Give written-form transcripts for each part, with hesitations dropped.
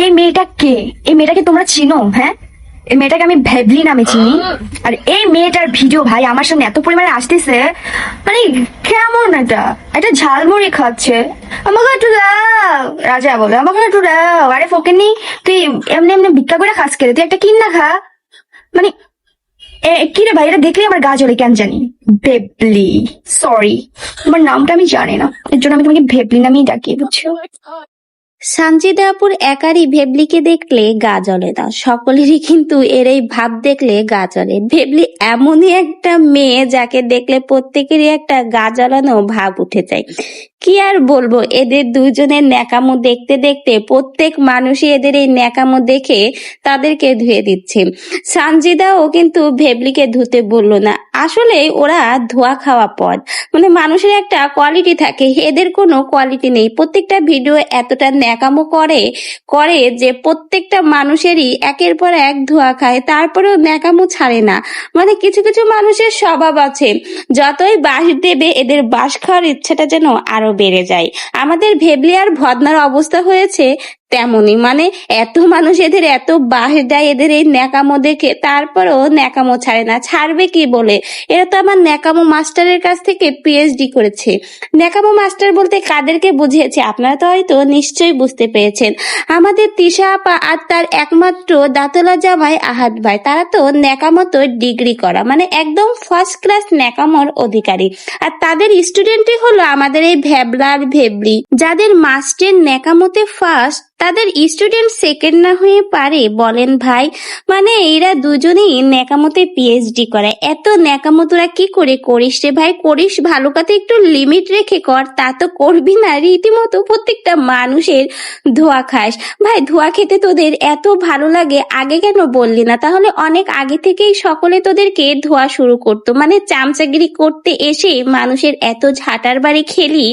এই মেয়েটা কে? এই মেয়েটাকে তোমরা চিনো? হ্যাঁ, এই মেয়েটাকে আমি ভেবলি নামে চিনি। আর এই মেয়েটার ভিডিও ভাই আমার সামনে এত পরিমাণে আসতেছে, মানে কেমন এটা, এটা ঝালমুড়ি খাচ্ছে, আমাকে একটু দাও, রাজা বলে আমাকে একটু দাও। আরে ফকিন্নি, তুই এমনি এমনি ভিক্ষা করে খাস কে রে? তুই একটা কিন না খা। মানে কি রে ভাই, এটা দেখলে আমার গা জ্বলে কেন জানি। ভেবলি, সরি তোমার নামটা আমি জানি না, এর জন্য আমি তোমাকে ভেবলি নামেই ডাকি, বুঝছো? সানজিদা আপুর একারই ভেবলিকে দেখলে গা জ্বলে না, সকলেরই কিন্তু এর এই ভাব দেখলে গা জ্বলে। ভেবলি এমনই একটা মেয়ে যাকে দেখলে প্রত্যেকেরই একটা গা জ্বলানো ভাব উঠে যায়। কি আর বলবো, এদের দুইজনের ন্যাকামো দেখতে দেখতে প্রত্যেক মানুষই এদের এই ন্যাকামো দেখে তাদেরকে ধুয়ে দিচ্ছে। সানজিদাও কিন্তু ভেবলিকে ধুতে বললো না, আসলে ওরা ধোয়া খাওয়া পদ, মানে মানুষের একটা কোয়ালিটি থাকে, এদের কোনো কোয়ালিটি নেই। প্রত্যেকটা ভিডিও এতটা ন্যাকামো করে করে যে প্রত্যেকটা মানুষেরই একের পর এক ধোয়া খায়, তারপরেও ন্যাকামো ছাড়ে না। মানে কিছু কিছু মানুষের স্বভাব আছে, যতই বাঁশ দেবে এদের বাঁশ খাওয়ার ইচ্ছাটা যেন আরো বেড়ে যায়। আমাদের ভেবলি আর ভদনার অবস্থা হয়েছে তেমনই, মানে এত মানুষ এদের এত বাঁশ দেয় এদের এই ন্যাকামো দেখে, তারপরেও ন্যাকামো ছাড়ে না। ছাড়বে কি বলে? এরা তো আমার ন্যাকামো মাস্টারের কাছ থেকে পিএইচডি করেছে। ন্যাকামো মাস্টার বলতে কাদেরকে বুঝিয়েছে আপনারা তো হয়তো নিশ্চয়ই বুঝতে পেরেছেন। আমাদের তিশা আপা আর তার একমাত্র দাতলা জামাই আহাদ ভাই, তারা তো ন্যাকামতো ডিগ্রি করা, মানে একদম ফার্স্ট ক্লাস ন্যাকামোর অধিকারী। আর তাদের স্টুডেন্টই হলো আমাদের এই ভেবলার ভেবলি, যাদের মাস্টার ন্যাকামোতে ফার্স্ট, তাদের স্টুডেন্ট সেকেন্ড না হয়ে পারে বলেন ভাই? মানে এরা দুজনেই ন্যাকামোতে পিএইচডি করে। এত ন্যাকামো তোরা কি করে করিস রে ভাই? করিস ভালো কথা, একটু লিমিট রেখে কর, তা তো করবি না, রীতিমতো প্রত্যেকটা মানুষের ধোয়া খাস। ভাই ধোয়া খেতে তোদের এত ভালো লাগে, আগে কেন বললি না? তাহলে অনেক আগে থেকেই সকলে তোদেরকে ধোয়া শুরু করতো, মানে চামচাগিরি করতে এসে মানুষের এত ঝাঁটার বাড়ি খেলি,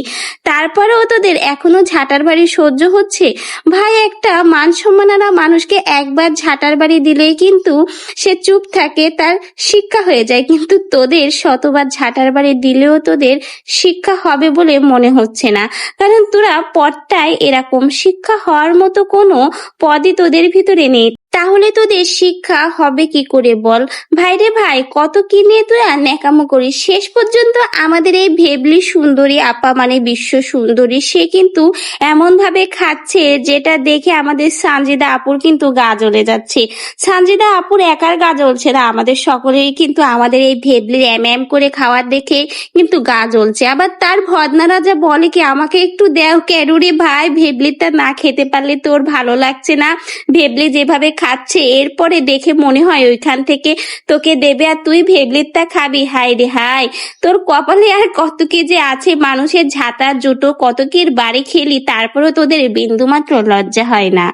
তারপরেও তোদের এখনো ঝাঁটার বাড়ি সহ্য হচ্ছে? ভাই একটা মান সম্মাননা মানুষকে একবার ঝাঁটার বাড়ি দিলেই কিন্তু সে চুপ থাকে, তার শিক্ষা হয়ে যায়। কিন্তু তোদের শতবার ঝাঁটার বাড়ি দিলেও তোদের শিক্ষা হবে বলে মনে হচ্ছে না, কারণ তোরা পদটায় এরকম, শিক্ষা হওয়ার মতো কোনো পদই তোদের ভিতরে নেই। তাহলে তোদের শিক্ষা হবে কি করে বল? ভাইরে ভাই, কত কি নিয়ে তোরা ন্যাকামো করিস। শেষ পর্যন্ত আমাদের এই ভেবলি সুন্দরী আপা, মানে বিশ্ব সুন্দরী, সে কিন্তু এমন ভাবে খাচ্ছে যেটা দেখে আমাদের সানজিদা আপুর কিন্তু গা জ্বলে যাচ্ছে। সানজিদা আপুর একার গা জ্বলছে না, আমাদের সকলেরই কিন্তু আমাদের এই ভেবলির এম করে খাওয়ার দেখে কিন্তু গা জ্বলছে। আবার তার ভদনারা যা বলে কি, আমাকে একটু দেও ক্যারুরি ভাই, ভেবলিটা না খেতে পারলে তোর ভালো লাগছে না? ভেবলি যেভাবে খাচ্ছে এরপরে দেখে মনে হয় ওইখান থেকে তোকে দেবে আর তুই ভেবলিটা খাবি। হাই রে হাই, তোর কপালে আর কত কি যে আছে, মানুষের ঝাঁটা জুটো কত কি বাড়ি খেলি, তারপরেও তোদের বিন্দুমাত্র লজ্জা হয় না।